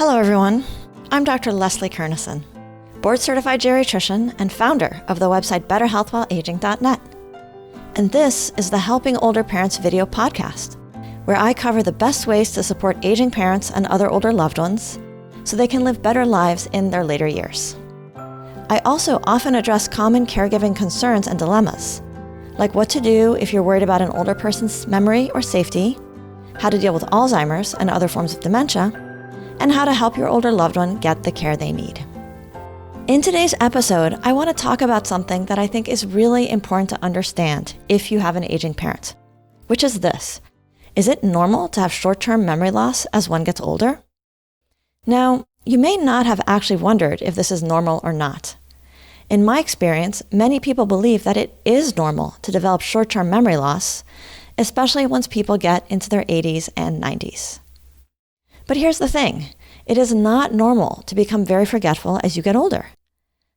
Hello everyone, I'm Dr. Leslie Kernisan, board-certified geriatrician and founder of the website betterhealthwhileaging.net. And this is the Helping Older Parents video podcast, where I cover the best ways to support aging parents and other older loved ones so they can live better lives in their later years. I also often address common caregiving concerns and dilemmas, like what to do if you're worried about an older person's memory or safety, how to deal with Alzheimer's and other forms of dementia, and how to help your older loved one get the care they need. In today's episode, I want to talk about something that I think is really important to understand if you have an aging parent, which is this. Is it normal to have short-term memory loss as one gets older? Now, you may not have actually wondered if this is normal or not. In my experience, many people believe that it is normal to develop short-term memory loss, especially once people get into their 80s and 90s. But here's the thing. It is not normal to become very forgetful as you get older.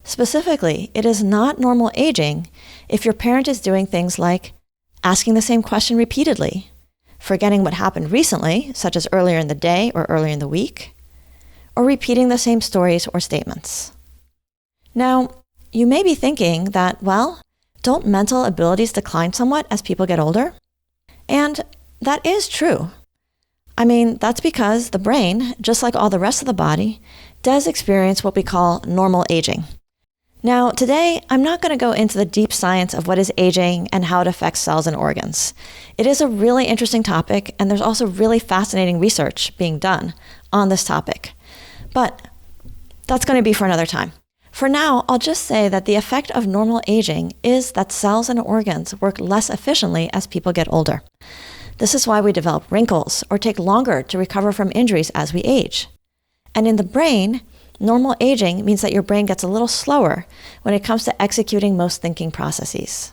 Specifically, it is not normal aging if your parent is doing things like asking the same question repeatedly, forgetting what happened recently, such as earlier in the day or earlier in the week, or repeating the same stories or statements. Now, you may be thinking that, well, don't mental abilities decline somewhat as people get older? And that is true. I mean, that's because the brain, just like all the rest of the body, does experience what we call normal aging. Now, today, I'm not going to go into the deep science of what is aging and how it affects cells and organs. It is a really interesting topic, and there's also really fascinating research being done on this topic. But that's going to be for another time. For now, I'll just say that the effect of normal aging is that cells and organs work less efficiently as people get older. This is why we develop wrinkles or take longer to recover from injuries as we age. And in the brain, normal aging means that your brain gets a little slower when it comes to executing most thinking processes.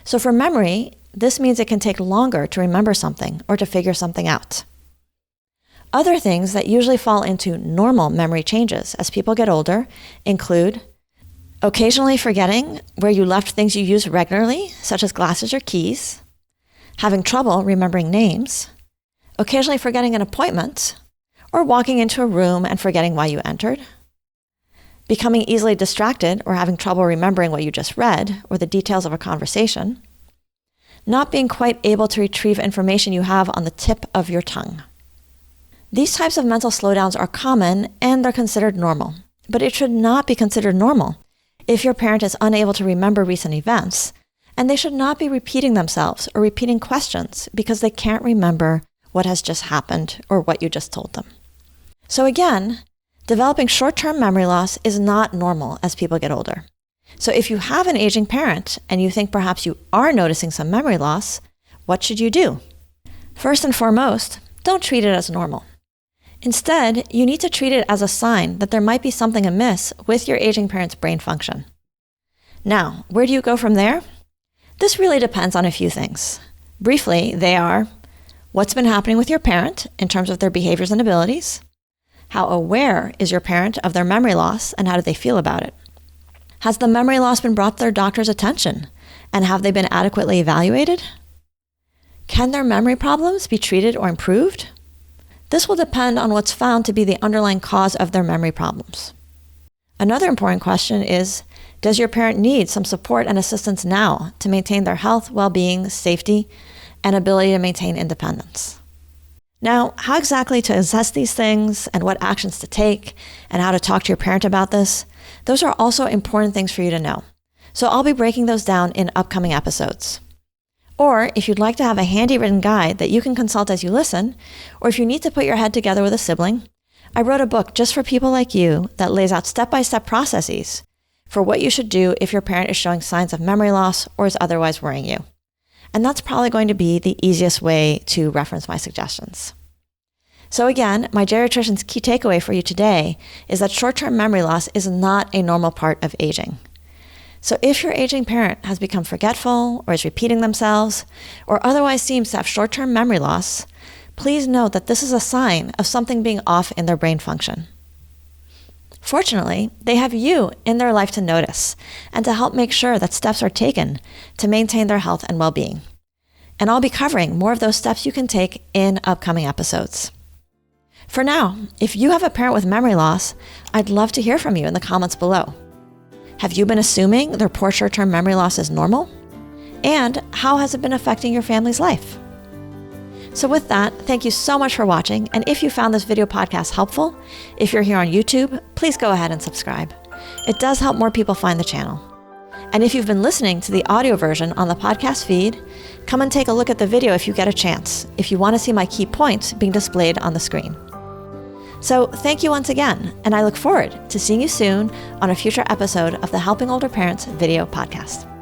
So for memory, this means it can take longer to remember something or to figure something out. Other things that usually fall into normal memory changes as people get older include occasionally forgetting where you left things you use regularly, such as glasses or keys, having trouble remembering names, occasionally forgetting an appointment, or walking into a room and forgetting why you entered, becoming easily distracted or having trouble remembering what you just read or the details of a conversation, not being quite able to retrieve information you have on the tip of your tongue. These types of mental slowdowns are common and they're considered normal, but it should not be considered normal if your parent is unable to remember recent events, and they should not be repeating themselves or repeating questions because they can't remember what has just happened or what you just told them. So again, developing short-term memory loss is not normal as people get older. So if you have an aging parent and you think perhaps you are noticing some memory loss, what should you do? First and foremost, don't treat it as normal. Instead, you need to treat it as a sign that there might be something amiss with your aging parent's brain function. Now, where do you go from there? This really depends on a few things. Briefly, they are what's been happening with your parent in terms of their behaviors and abilities, how aware is your parent of their memory loss and how do they feel about it? Has the memory loss been brought to their doctor's attention and have they been adequately evaluated? Can their memory problems be treated or improved? This will depend on what's found to be the underlying cause of their memory problems. Another important question is, does your parent need some support and assistance now to maintain their health, well-being, safety, and ability to maintain independence? Now, how exactly to assess these things and what actions to take and how to talk to your parent about this, those are also important things for you to know. So I'll be breaking those down in upcoming episodes. Or if you'd like to have a handy written guide that you can consult as you listen, or if you need to put your head together with a sibling, I wrote a book just for people like you that lays out step-by-step processes for what you should do if your parent is showing signs of memory loss or is otherwise worrying you. And that's probably going to be the easiest way to reference my suggestions. So again, my geriatrician's key takeaway for you today is that short-term memory loss is not a normal part of aging. So if your aging parent has become forgetful or is repeating themselves or otherwise seems to have short-term memory loss, please note that this is a sign of something being off in their brain function. Fortunately, they have you in their life to notice and to help make sure that steps are taken to maintain their health and well-being. And I'll be covering more of those steps you can take in upcoming episodes. For now, if you have a parent with memory loss, I'd love to hear from you in the comments below. Have you been assuming their poor short-term memory loss is normal? And how has it been affecting your family's life? So with that, thank you so much for watching. And if you found this video podcast helpful, if you're here on YouTube, please go ahead and subscribe. It does help more people find the channel. And if you've been listening to the audio version on the podcast feed, come and take a look at the video if you get a chance, if you want to see my key points being displayed on the screen. So thank you once again, and I look forward to seeing you soon on a future episode of the Helping Older Parents video podcast.